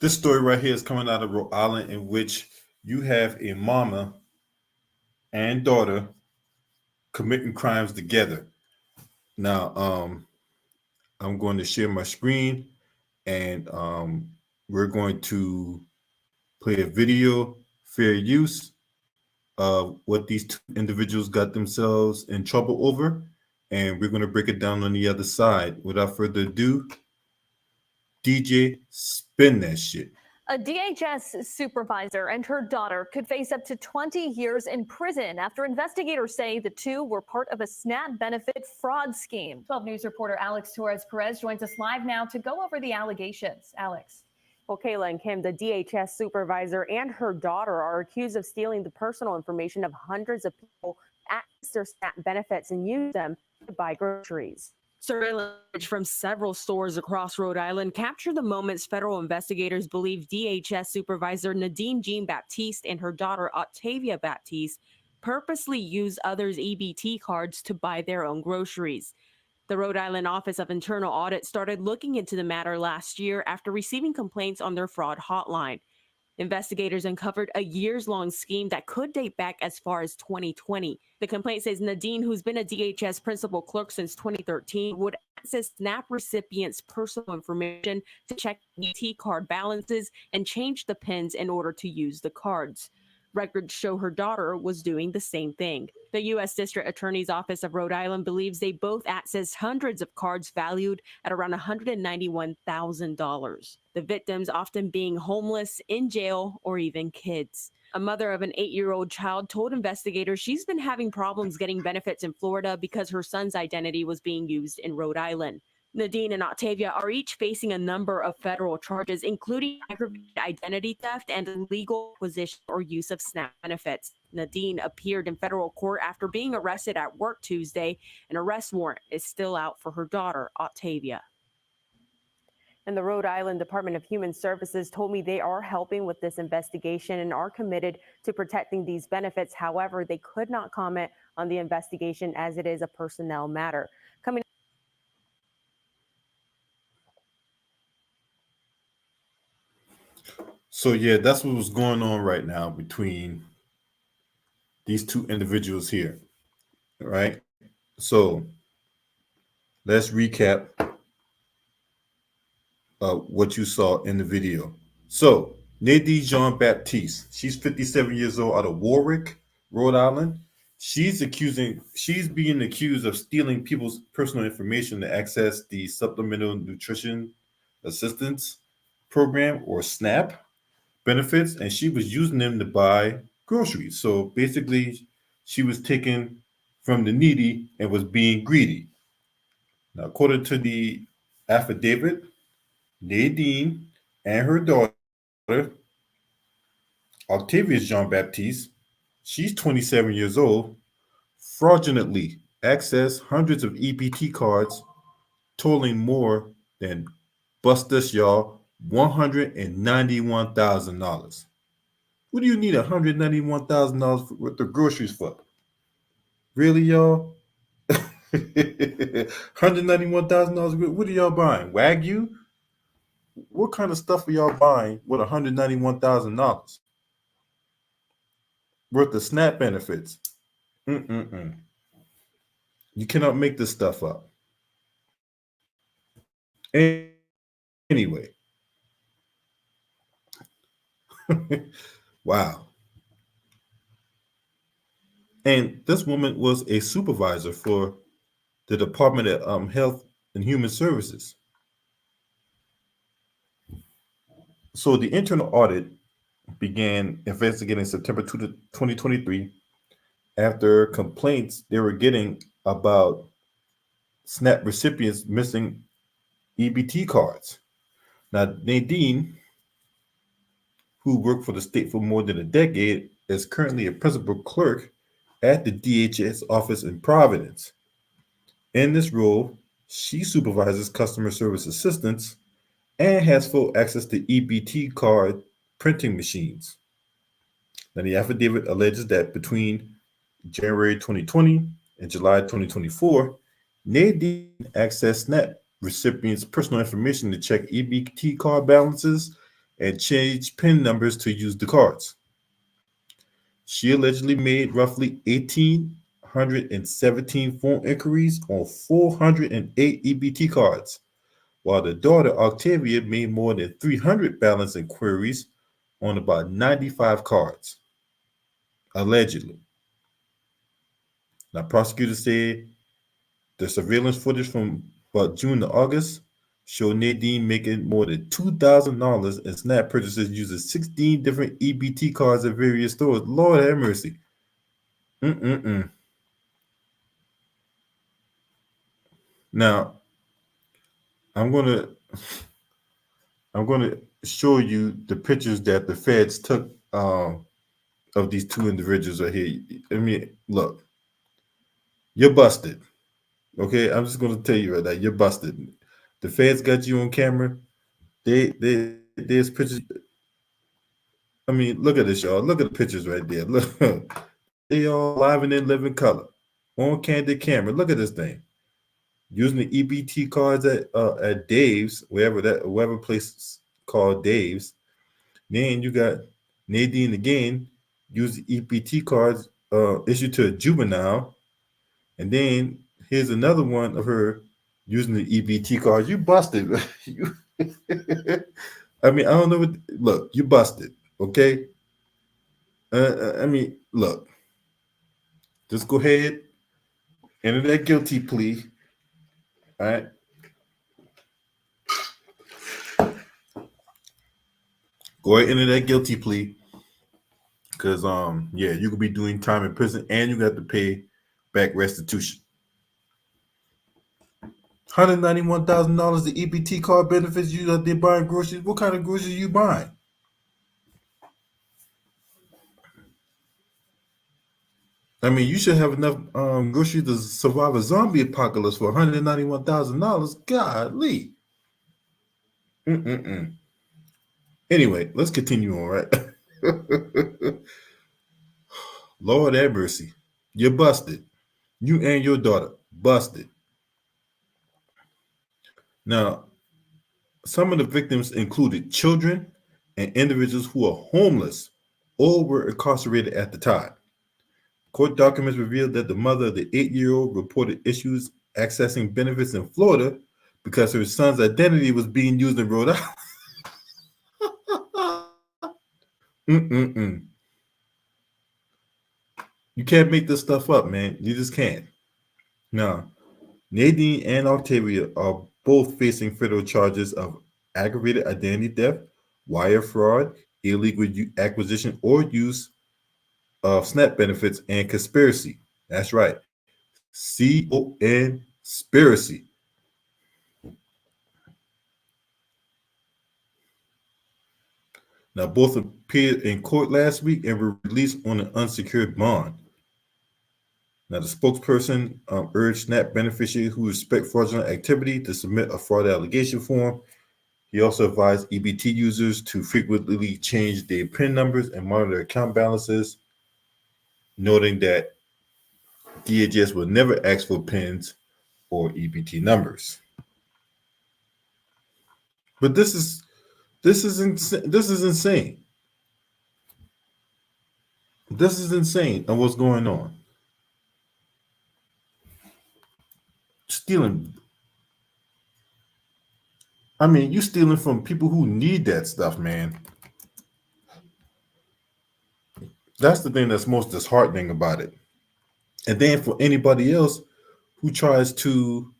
This story right here is coming out of Rhode Island, in which you have a mama and daughter committing crimes together. Now, I'm going to share my screen, and we're going to play a video, fair use, of what these two individuals got themselves in trouble over, and we're going to break it down on the other side. Without further ado, DJ, spin that shit. A DHS supervisor and her daughter could face up to 20 years in prison after investigators say the two were part of a SNAP benefit fraud scheme. 12 News reporter Alex Torres Perez joins us live now to go over the allegations. Alex. Well, Kayla and Kim, the DHS supervisor and her daughter are accused of stealing the personal information of hundreds of people, access their SNAP benefits, and use them to buy groceries. Surveillance from several stores across Rhode Island captured the moments federal investigators believe DHS supervisor Nadine Jean Baptiste and her daughter Octavia Baptiste purposely used others' EBT cards to buy their own groceries. The Rhode Island Office of Internal Audit started looking into the matter last year after receiving complaints on their fraud hotline. Investigators uncovered a years-long scheme that could date back as far as 2020. The complaint says Nadine, who's been a DHS principal clerk since 2013, would access SNAP recipients' personal information to check EBT card balances and change the PINs in order to use the cards. Records show her daughter was doing the same thing. The U.S. District Attorney's Office of Rhode Island believes they both accessed hundreds of cards valued at around $191,000. The victims often being homeless, in jail, or even kids. A mother of an 8-year-old child told investigators she's been having problems getting benefits in Florida because her son's identity was being used in Rhode Island. Nadine and Octavia are each facing a number of federal charges, including aggravated identity theft and illegal acquisition or use of SNAP benefits. Nadine appeared in federal court after being arrested at work Tuesday. An arrest warrant is still out for her daughter, Octavia. And the Rhode Island Department of Human Services told me they are helping with this investigation and are committed to protecting these benefits. However, they could not comment on the investigation as it is a personnel matter. So yeah, that's what was going on right now between these two individuals here. All right. So let's recap what you saw in the video. So Nadine Jean Baptiste, she's 57 years old, out of Warwick, Rhode Island. She's being accused of stealing people's personal information to access the Supplemental Nutrition Assistance Program, or SNAP, benefits, and she was using them to buy groceries. So basically, she was taking from the needy and was being greedy. Now, according to the affidavit, Nadine and her daughter, Octavia Jean Baptiste, she's 27 years old, fraudulently accessed hundreds of EBT cards totaling more than, bust this, y'all, $191,000. What do you need $191,000 worth of groceries for? Really, y'all? $191,000. What are y'all buying? Wagyu? What kind of stuff are y'all buying with $191,000 worth of SNAP benefits? You cannot make this stuff up. Anyway. Wow. And this woman was a supervisor for the Department of Health and Human Services. So the internal audit began investigating September 2023 after complaints they were getting about SNAP recipients missing EBT cards. Now, Nadine, who worked for the state for more than a decade, is currently a principal clerk at the DHS office in Providence. In this role, she supervises customer service assistants and has full access to EBT card printing machines. Now, the affidavit alleges that between January 2020 and July 2024, Nadine accessed SNAP recipients' personal information to check EBT card balances and changed PIN numbers to use the cards. She allegedly made roughly 1,817 phone inquiries on 408 EBT cards, while the daughter, Octavia, made more than 300 balance inquiries on about 95 cards, allegedly. Now, prosecutors said the surveillance footage from about June to August showed Nadine making more than $2,000 in SNAP purchases using 16 different EBT cards at various stores. Lord have mercy. Now, I'm gonna show you the pictures that the feds took of these two individuals right here. I mean, look, you're busted. Okay, I'm just gonna tell you right now, you're busted. The feds got you on camera. There's pictures. I mean, look at this, y'all. Look at the pictures right there. Look, they all live and in living color on candid camera. Look at this thing. Using the EBT cards at Dave's, wherever place called Dave's. Then you got Nadine again, use the EBT cards issued to a juvenile, and then here's another one of her using the EBT cards. You busted. I mean, I don't know. Look, you busted. Okay. I mean, look. Just go ahead, enter that guilty plea. All right. Go ahead, enter that guilty plea. Because yeah, you could be doing time in prison and you got to pay back restitution. $191,000 the EBT card benefits you out there buying groceries. What kind of groceries are you buying? I mean, you should have enough groceries to survive a zombie apocalypse for $191,000. Golly. Anyway, let's continue on, right? Lord have mercy. You're busted. You and your daughter, busted. Now, some of the victims included children and individuals who are homeless or were incarcerated at the time. Court documents revealed that the mother of the 8-year-old reported issues accessing benefits in Florida because her son's identity was being used in Rhode Island. You can't make this stuff up, man. You just can't. Now, Nadine and Octavia are both facing federal charges of aggravated identity theft, wire fraud, illegal acquisition or use of SNAP benefits, and conspiracy. That's right. Conspiracy. Now, both appeared in court last week and were released on an unsecured bond. Now, the spokesperson urged SNAP beneficiaries who suspect fraudulent activity to submit a fraud allegation form. He also advised EBT users to frequently change their PIN numbers and monitor account balances, noting that DHS will never ask for PINs or EBT numbers. But this is insane. This is insane. This is insane on what's going on. Stealing. I mean, you stealing from people who need that stuff, man. That's the thing that's most disheartening about it. And then for anybody else who tries to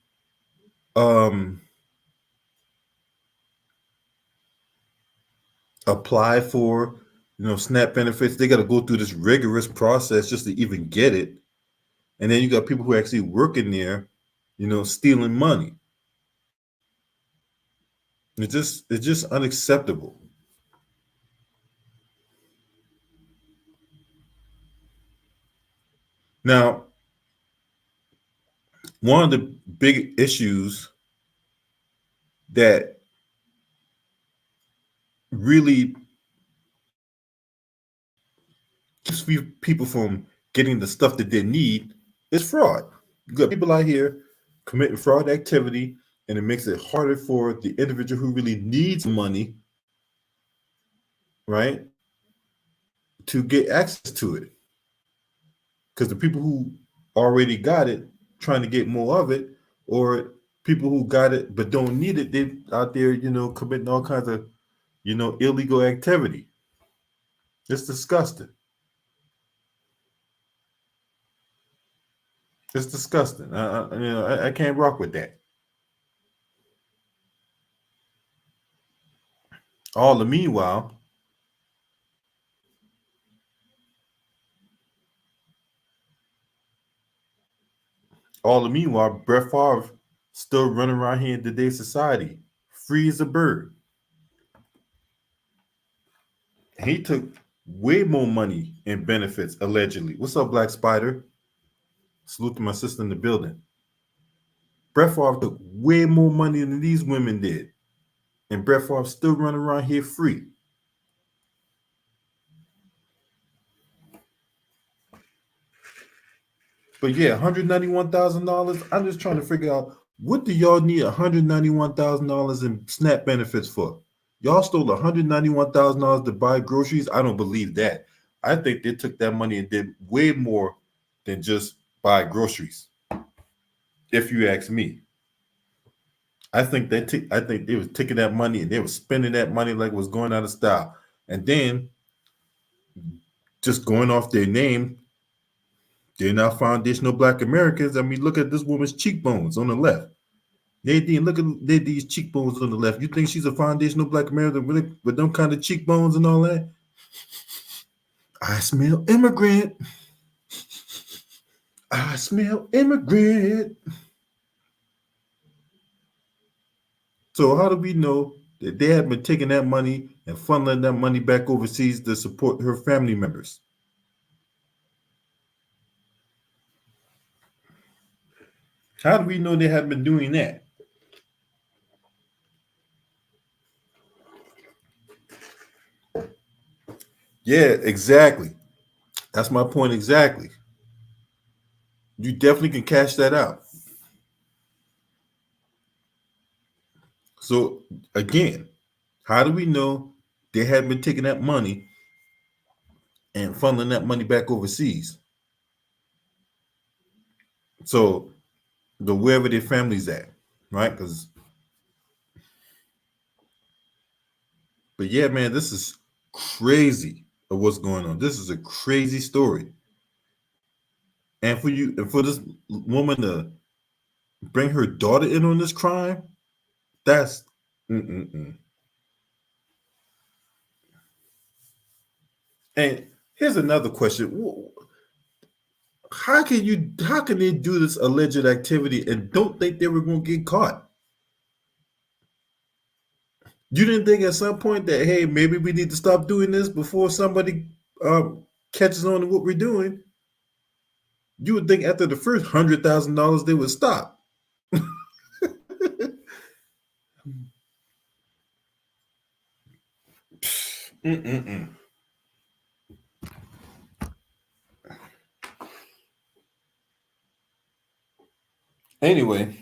apply for, SNAP benefits, they got to go through this rigorous process just to even get it. And then you got people who are actually working there, stealing money. It's just unacceptable. Now, one of the big issues that really keeps people from getting the stuff that they need is fraud. You got people out here committing fraud activity, and it makes it harder for the individual who really needs money right, to get access to it. Because the people who already got it, trying to get more of it, or people who got it but don't need it, they out there, committing all kinds of, illegal activity. It's disgusting. It's disgusting. I can't rock with that. All the meanwhile, Brett Favre still running around here in today's society, free as a bird. He took way more money in benefits, allegedly. What's up, Black Spider? Salute to my sister in the building. Brett Favre took way more money than these women did. And Brett Favre still running around here free. But yeah, $191,000. I'm just trying to figure out, what do y'all need $191,000 in SNAP benefits for? Y'all stole $191,000 to buy groceries? I don't believe that. I think they took that money and did way more than just buy groceries. If you ask me, I think they was taking that money and they were spending that money like it was going out of style, and then just going off their name. They're not foundational Black Americans. I mean, look at this woman's cheekbones on the left. Nadine, look at these cheekbones on the left. You think she's a foundational Black American with them kind of cheekbones and all that? I smell immigrant. I smell immigrant. So how do we know that they have been taking that money and funneling that money back overseas to support her family members? How do we know they have been doing that? Yeah, exactly. That's my point exactly. You definitely can cash that out. So again, how do we know they haven't been taking that money and funneling that money back overseas? So wherever their family's at, right? But yeah, man, this is crazy of what's going on. This is a crazy story. And for this woman to bring her daughter in on this crime, that's mm-mm-mm. And here's another question. How can they do this alleged activity and don't think they were going to get caught? You didn't think at some point that, hey, maybe we need to stop doing this before somebody catches on to what we're doing? You would think after the first $100,000 they would stop. Mm-mm-mm. Anyway,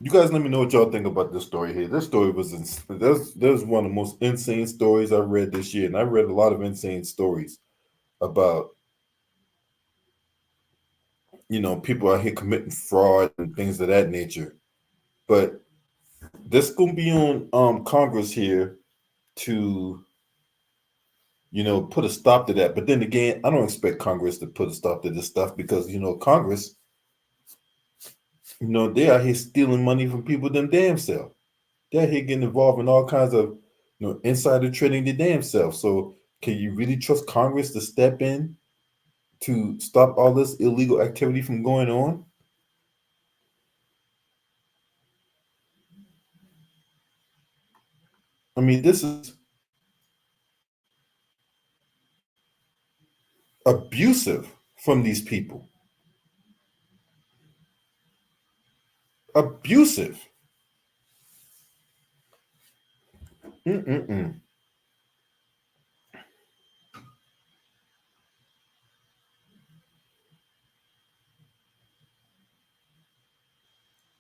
you guys let me know what y'all think about this story here. This story was there's one of the most insane stories I've read this year, and I read a lot of insane stories about people out here committing fraud and things of that nature. But this gonna be on Congress here to put a stop to that. But then again, I don't expect Congress to put a stop to this stuff because Congress, they out here stealing money from people them damn self. They're here getting involved in all kinds of insider trading their damn self. So can you really trust Congress to step in to stop all this illegal activity from going on? I mean, this is abusive from these people. Abusive. Mm-mm-mm.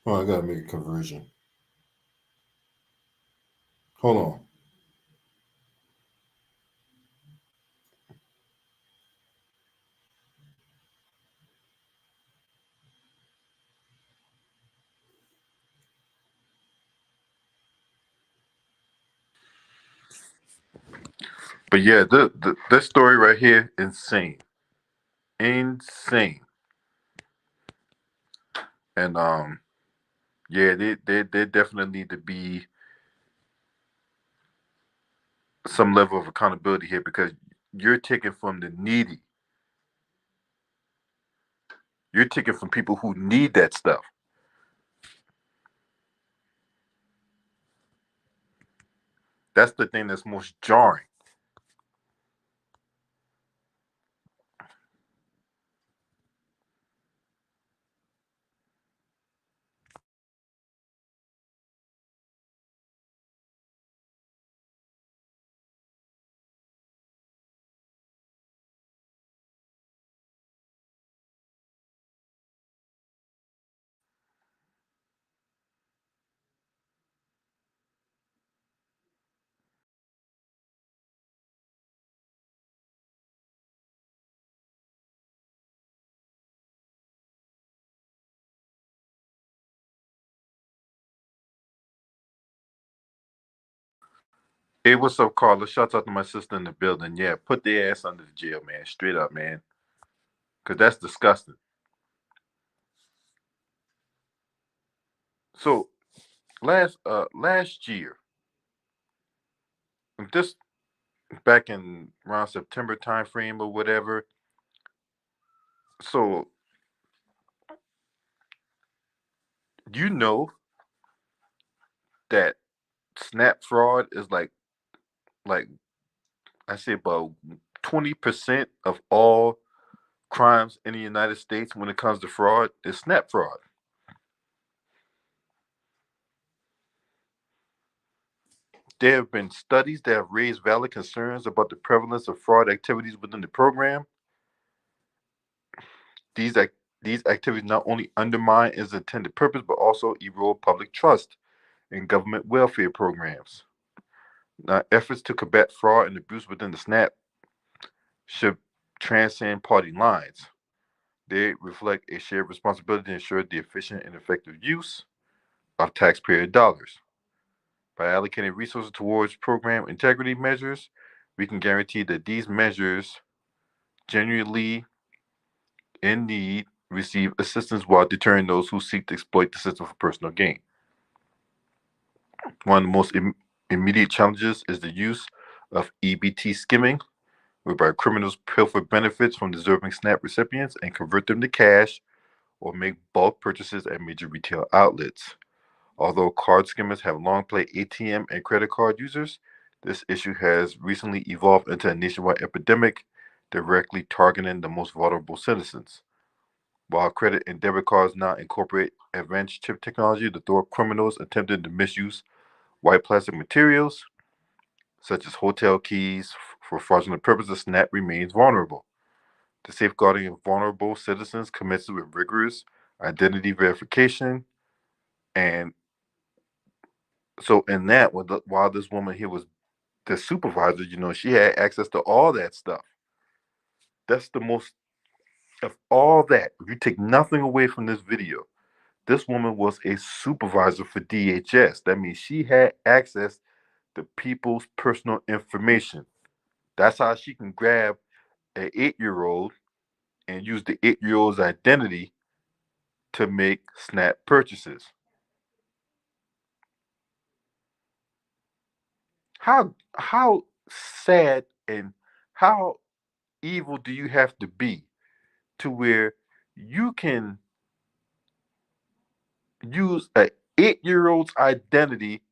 Oh, I gotta make a conversion. Hold on. But yeah, this story right here, insane, insane, and yeah, they definitely need to be some level of accountability here because you're taking from the needy, you're taking from people who need that stuff. That's the thing that's most jarring. Hey, what's up, Carla? Shout out to my sister in the building. Yeah, put their ass under the jail, man. Straight up, man. Because that's disgusting. So last year, this back in around September time frame or whatever. So you know that snap fraud is like I say about 20% of all crimes in the United States when it comes to fraud is snap fraud. There have been studies that have raised valid concerns about the prevalence of fraud activities within the program. These ac- these activities not only undermine its intended purpose, but also erode public trust in government welfare programs. Now, efforts to combat fraud and abuse within the SNAP should transcend party lines. They reflect a shared responsibility to ensure the efficient and effective use of taxpayer dollars. By allocating resources towards program integrity measures, we can guarantee that these measures genuinely in need receive assistance while deterring those who seek to exploit the system for personal gain. One of the most immediate challenges is the use of EBT skimming, whereby criminals pilfer benefits from deserving SNAP recipients and convert them to cash or make bulk purchases at major retail outlets. Although card skimmers have long played ATM and credit card users, this issue has recently evolved into a nationwide epidemic directly targeting the most vulnerable citizens. While credit and debit cards now incorporate advanced chip technology, the door criminals attempted to misuse white plastic materials, such as hotel keys, for fraudulent purposes. SNAP remains vulnerable. The safeguarding of vulnerable citizens commences with rigorous identity verification. And so, in that, while this woman here was the supervisor, she had access to all that stuff. That's the most of all that. If you take nothing away from this video, this woman was a supervisor for DHS. That means she had access to people's personal information. That's how she can grab an 8-year-old and use the 8-year-old's identity to make SNAP purchases. How sad and how evil do you have to be to where you can use a 8-year-old's identity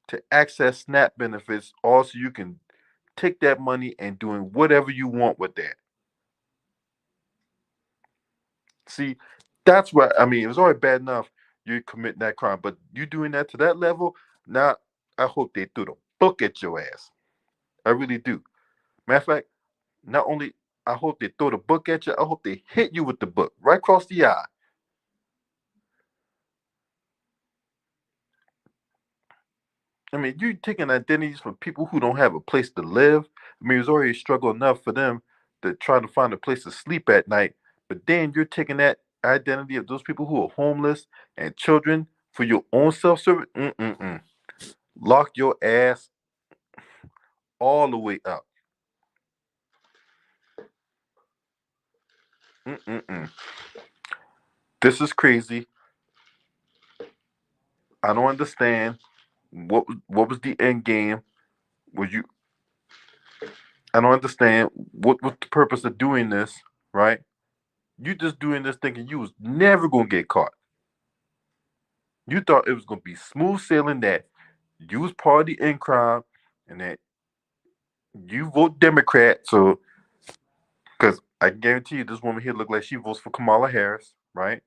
to access SNAP benefits, also you can take that money and doing whatever you want with that. See, that's what I mean. It was already bad enough you committing that crime, but you doing that to that level. Now, I hope they threw the book at your ass. I really do. Matter of fact, not only I hope they throw the book at you, I hope they hit you with the book right across the eye. I mean, you're taking identities from people who don't have a place to live. I mean, it's already a struggle enough for them to try to find a place to sleep at night. But then you're taking that identity of those people who are homeless and children for your own self-service. Lock your ass all the way up. This is crazy. I don't understand what was the end game. I don't understand what was the purpose of doing this, right? You just doing this thinking you was never gonna get caught. You thought it was gonna be smooth sailing, that you was part of the in crime and that you vote Democrat. So, because I guarantee you, this woman here looked like she votes for Kamala Harris, right?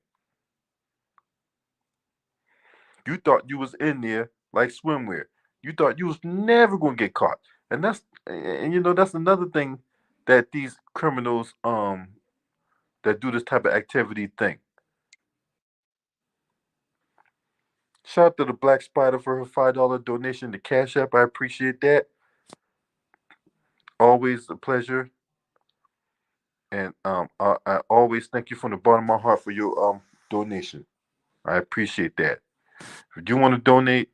You thought you was in there like swimwear. You thought you was never gonna get caught, and that's another thing that these criminals that do this type of activity think. Shout out to the Black Spider for her $5 donation to Cash App. I appreciate that. Always a pleasure. And I always thank you from the bottom of my heart for your donation. I appreciate that. If you want to donate,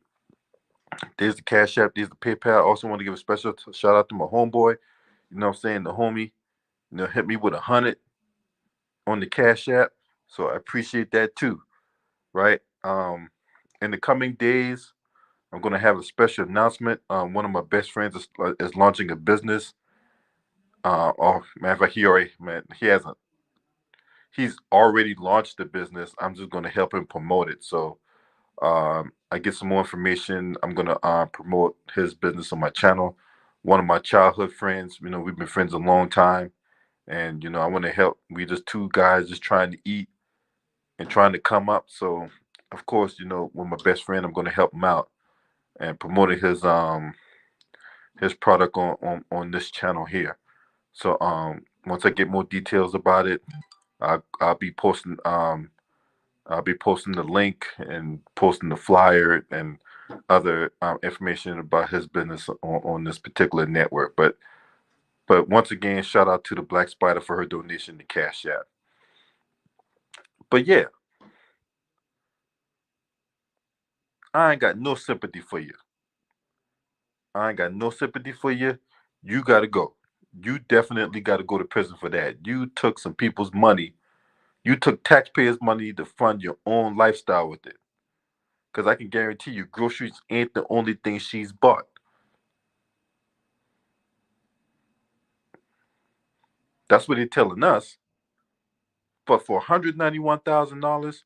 there's the Cash App, there's the PayPal. I also want to give a special shout out to my homeboy. You know what I'm saying? The homie, hit me with 100 on the Cash App. So I appreciate that too. Right? In the coming days, I'm going to have a special announcement. One of my best friends is launching a business. Matter of fact, he's already launched the business. I'm just going to help him promote it. So I get some more information. I'm going to promote his business on my channel. One of my childhood friends, we've been friends a long time. And, I want to help. We just two guys just trying to eat and trying to come up. So, of course, with my best friend, I'm going to help him out and promoting his product on this channel here. So once I get more details about it, I'll be posting the link and posting the flyer and other information about his business on this particular network. But once again, shout out to the Black Spider for her donation to Cash App. But yeah, I ain't got no sympathy for you. You got to go. You definitely got to go to prison for that. You took some people's money. You took taxpayers' money to fund your own lifestyle with it. Because I can guarantee you, groceries ain't the only thing she's bought. That's what they're telling us. But for $191,000,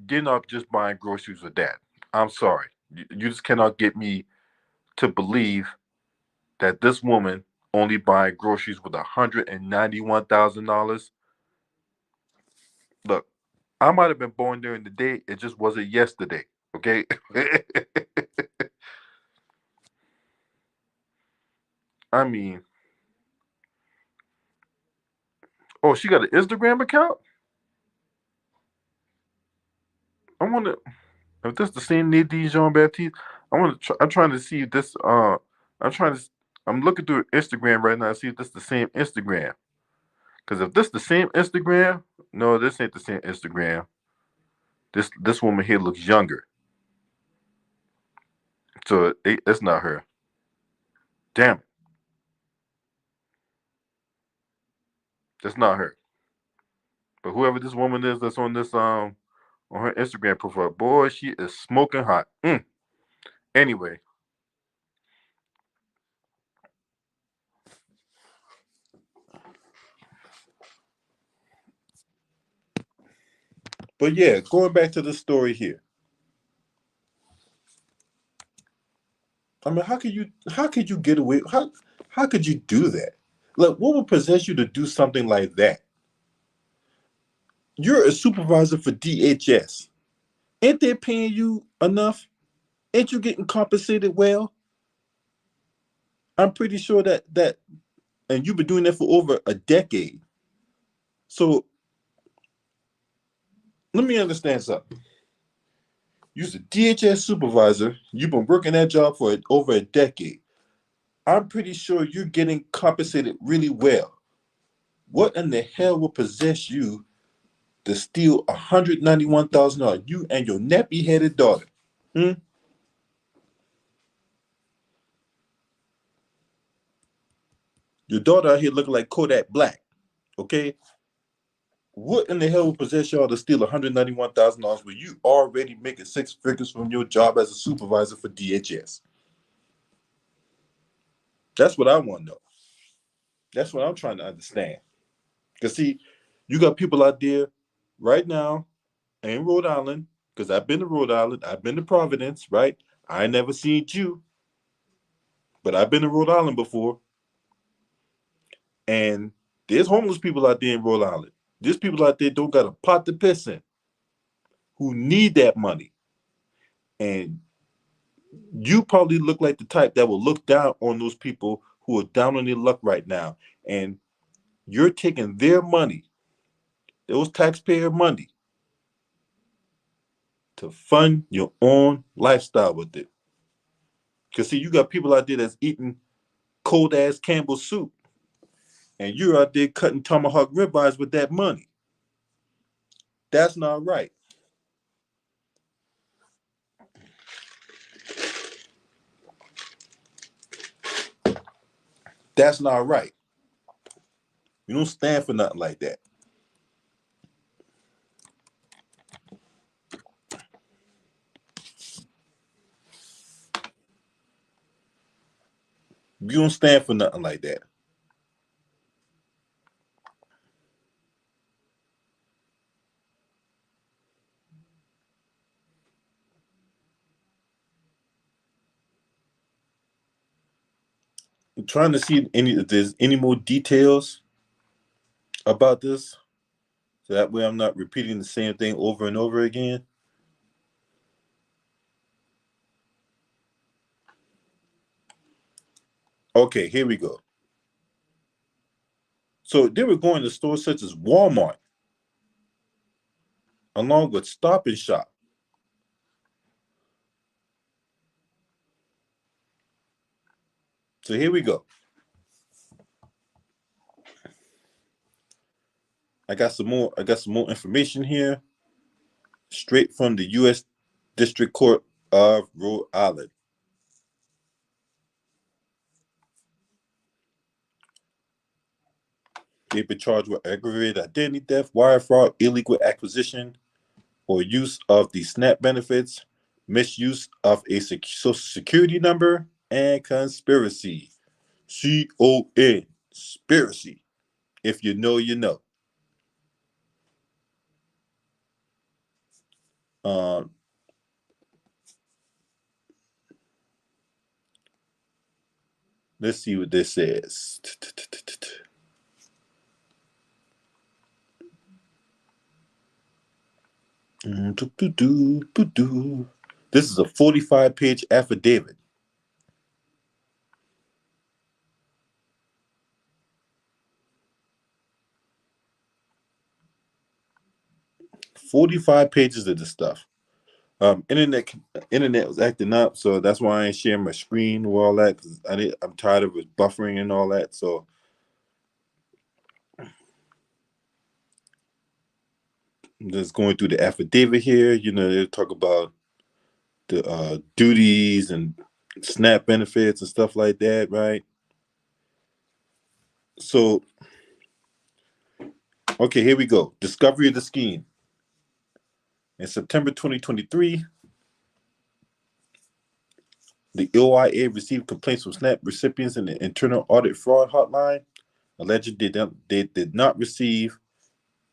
you're not just buying groceries with that. I'm sorry. You just cannot get me to believe that this woman only buying groceries with $191,000. Look, I might have been born during the day. It just wasn't yesterday. Okay. I mean, oh, she got an Instagram account? I wonder if this the same Nadine Jean Baptiste. I'm trying to see if this I'm looking through Instagram right now to see if this is the same Instagram. Because if this the same Instagram, no, this ain't the same Instagram. This woman here looks younger. So it's not her. Damn it. That's not her. But whoever this woman is that's on this on her Instagram profile, boy, she is smoking hot. Anyway. But yeah, going back to the story here. I mean, how could you get away? How could you do that? Like, what would possess you to do something like that? You're a supervisor for DHS. Ain't they paying you enough? Ain't you getting compensated well? I'm pretty sure that and you've been doing that for over a decade. So let me understand something. You're a DHS supervisor. You've been working that job for over a decade. I'm pretty sure you're getting compensated really well. What in the hell will possess you to steal $191,000? You and your nappy-headed daughter. Your daughter out here looking like Kodak Black. Okay? What in the hell will possess y'all to steal $191,000 when you already making six figures from your job as a supervisor for DHS? That's what I want to know. That's what I'm trying to understand. Because, see, you got people out there right now in Rhode Island, because I've been to Rhode Island, I've been to Providence, right? I ain't never seen you, but I've been to Rhode Island before. And there's homeless people out there in Rhode Island. There's people out there don't got a pot to piss in who need that money. And you probably look like the type that will look down on those people who are down on their luck right now. And you're taking their money, those taxpayer money, to fund your own lifestyle with it. Because, see, you got people out there that's eating cold-ass Campbell's soup, and you're out there cutting tomahawk ribeyes with that money. That's not right. That's not right. You don't stand for nothing like that. You don't stand for nothing like that. I'm trying to see if there's any more details about this, so that way I'm not repeating the same thing over and over again. Okay, here we go. So they were going to stores such as Walmart, along with Stop and Shop. So here we go. I got some more information here, straight from the U.S. District Court of Rhode Island. They've been charged with aggravated identity theft, wire fraud, illegal acquisition or use of the SNAP benefits, misuse of a social security number, and conspiracy. C-O-N, conspiracy. If you know, you know. Let's see what this says. This is a 45-page affidavit. "45 pages of this stuff. Internet was acting up, so that's why I ain't sharing my screen with all that, because I'm tired of it buffering and all that. So I'm just going through the affidavit here. You know, they talk about the duties and SNAP benefits and stuff like that, right? So, okay, here we go. Discovery of the scheme. In September 2023, the OIA received complaints from SNAP recipients in the Internal Audit Fraud Hotline, alleging they did not receive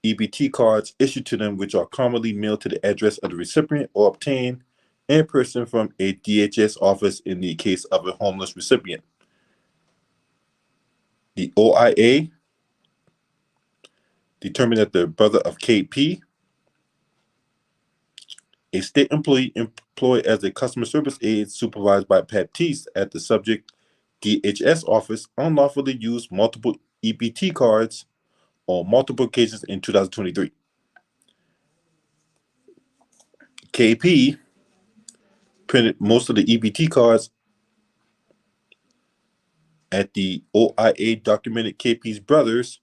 EBT cards issued to them, which are commonly mailed to the address of the recipient or obtained in person from a DHS office in the case of a homeless recipient. The OIA determined that the brother of KP, a state employee employed as a customer service aide supervised by Baptiste at the subject DHS office, unlawfully used multiple EBT cards on multiple occasions in 2023. KP printed most of the EBT cards at the OIA documented KP's brothers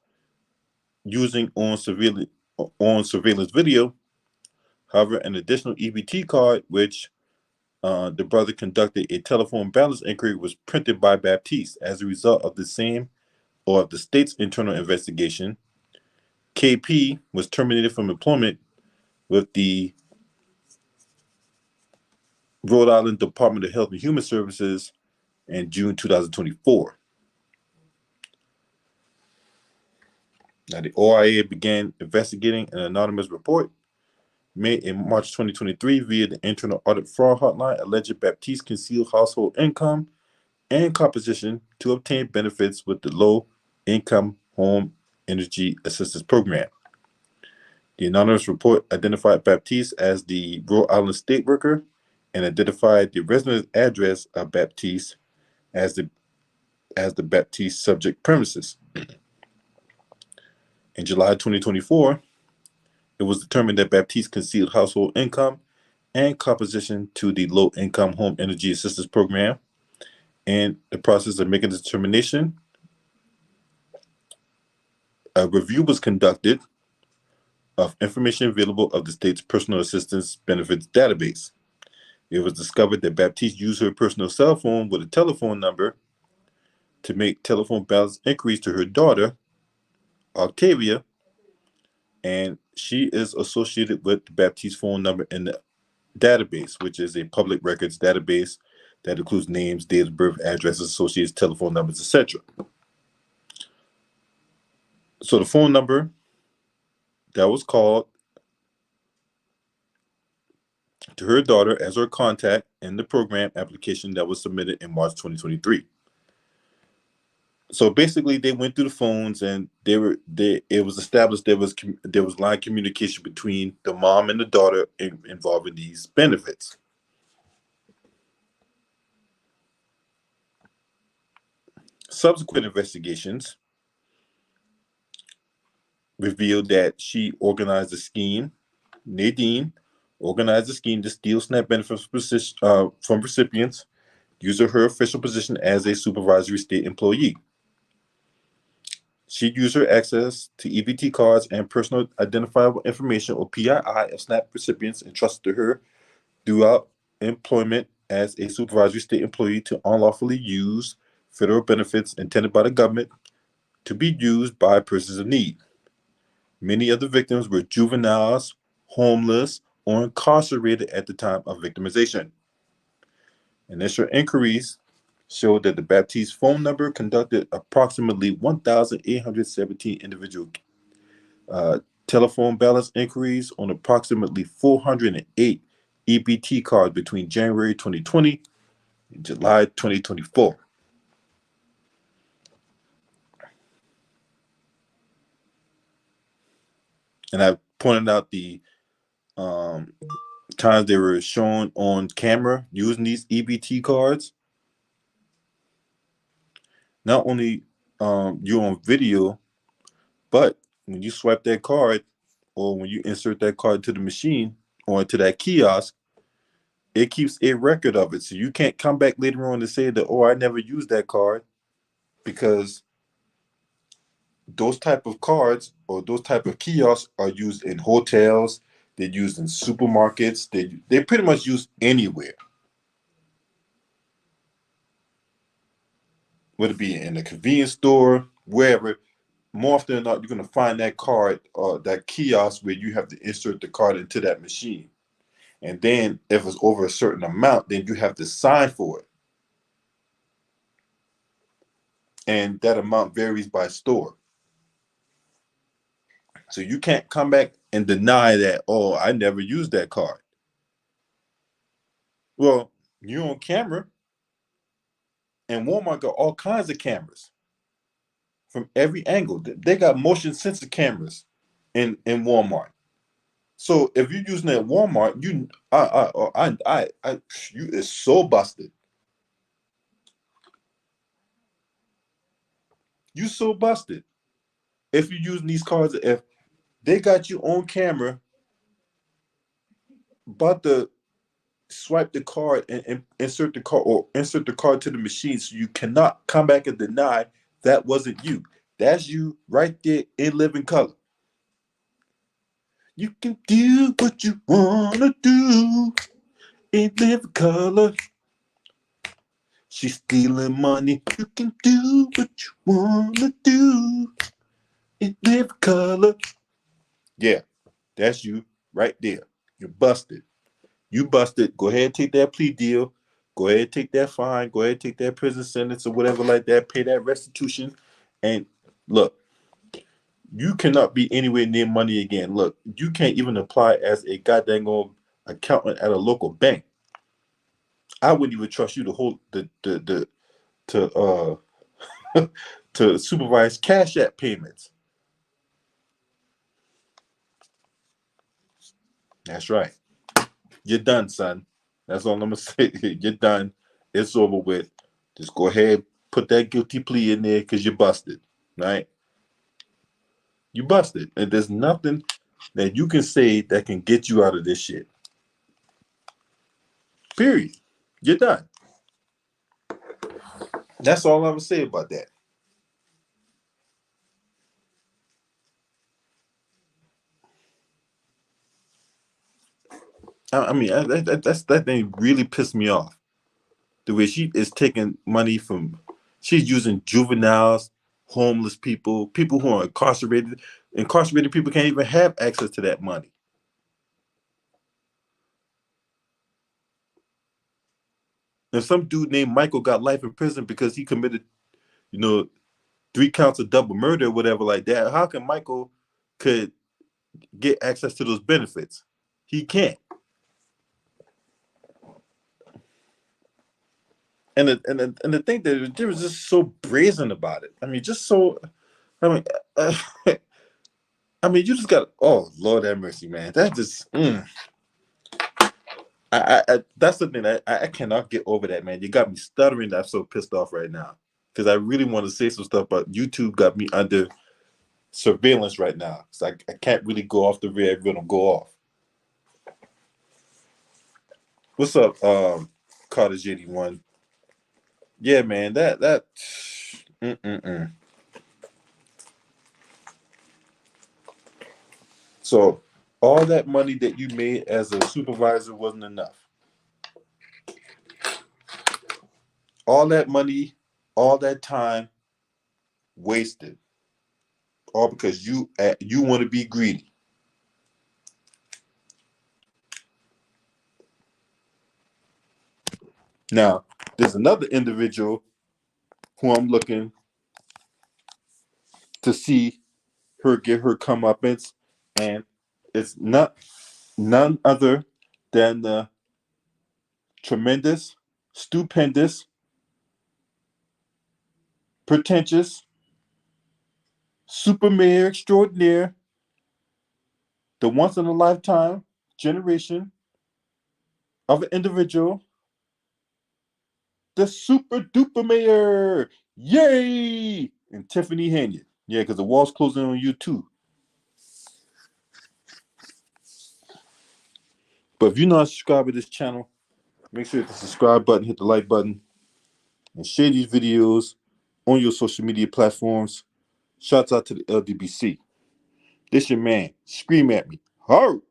using on surveillance video. However, an additional EBT card, which the brother conducted a telephone balance inquiry, was printed by Baptiste. As a result of the same or of the state's internal investigation, KP was terminated from employment with the Rhode Island Department of Health and Human Services in June 2024. Now, the OIA began investigating an anonymous report made in March 2023 via the Internal Audit Fraud Hotline, alleged Baptiste concealed household income and composition to obtain benefits with the Low Income Home Energy Assistance Program. The anonymous report identified Baptiste as the Rhode Island state worker and identified the residence address of Baptiste as the Baptiste subject premises. In July 2024, it was determined that Baptiste concealed household income and composition to the Low Income Home Energy Assistance Program. In the process of making the determination, a review was conducted of information available of the state's personal assistance benefits database. It was discovered that Baptiste used her personal cell phone with a telephone number to make telephone balance inquiries to her daughter, Octavia, and she is associated with the Baptiste phone number in the database, which is a public records database that includes names, date of birth, addresses, associates, telephone numbers, etc. So the phone number that was called to her daughter as her contact in the program application that was submitted in March 2023. So basically, they went through the phones, and it was established there was line communication between the mom and the daughter involving these benefits. Subsequent investigations revealed that she organized a scheme. Nadine organized a scheme to steal SNAP benefits from recipients using her official position as a supervisory state employee. She used her access to EBT cards and personal identifiable information, or PII, of SNAP recipients entrusted to her throughout employment as a supervisory state employee to unlawfully use federal benefits intended by the government to be used by persons of need. Many of the victims were juveniles, homeless, or incarcerated at the time of victimization. Initial inquiries showed that the Baptiste phone number conducted approximately 1,817 individual telephone balance inquiries on approximately 408 EBT cards between January 2020 and July 2024. And I pointed out the times they were shown on camera using these EBT cards. Not only you on video, but when you swipe that card, or when you insert that card to the machine or into that kiosk, it keeps a record of it. So you can't come back later on to say that, oh, I never used that card, because those type of cards or those type of kiosks are used in hotels, they're used in supermarkets, they're pretty much used anywhere. Whether it be in a convenience store, wherever, more often than not, you're going to find that card or that kiosk where you have to insert the card into that machine. And then if it's over a certain amount, then you have to sign for it. And that amount varies by store. So you can't come back and deny that, oh, I never used that card. Well, you're on camera, and Walmart got all kinds of cameras from every angle. They got motion sensor cameras in Walmart. So if you're using that at Walmart, you it's so busted. You so busted. If you're using these cards, if they got you on camera about to swipe the card and insert the card or insert the card to the machine, so you cannot come back and deny that wasn't you. That's you right there in living color. You can do what you wanna do in living color. She's stealing money. You can do what you wanna do in living color. Yeah, that's you right there. You're busted. You busted. Go ahead and take that plea deal. Go ahead and take that fine. Go ahead and take that prison sentence or whatever like that. Pay that restitution. And look, you cannot be anywhere near money again. Look, you can't even apply as a goddamn accountant at a local bank. I wouldn't even trust you to hold to supervise Cash App payments. That's right. You're done, son. That's all I'm gonna say. You're done. It's over with. Just go ahead, put that guilty plea in there because you're busted. Right? You busted. And there's nothing that you can say that can get you out of this shit. Period. You're done. That's all I'm gonna say about that. I mean, that thing really pissed me off. The way she is taking money from, she's using juveniles, homeless people, people who are incarcerated. Incarcerated people can't even have access to that money. And some dude named Michael got life in prison because he committed, 3 counts of double murder or whatever like that. How can Michael could get access to those benefits? He can't. And the thing that they was just so brazen about it. I mean, just so. I mean, you just got. Oh Lord have mercy, man. That just. That's the thing. I cannot get over that, man. You got me stuttering. I'm so pissed off right now because I really want to say some stuff, but YouTube got me under surveillance right now. So I can't really go off the rear. I'm gonna go off. What's up, Carter JD1? Yeah, man, that So all that money that you made as a supervisor wasn't enough. All that money, all that time wasted. All because you want to be greedy. Now, there's another individual who I'm looking to see her get her comeuppance, and it's none other than the tremendous, stupendous, pretentious, super mayor extraordinaire, the once in a lifetime generation of an individual, the super duper mayor. Yay! And Tiffany Haynes. Yeah, because the wall's closing on you too. But if you're not subscribed to this channel, make sure to hit the subscribe button, hit the like button, and share these videos on your social media platforms. Shouts out to the LDBC. This your man. Scream at me. Hurt.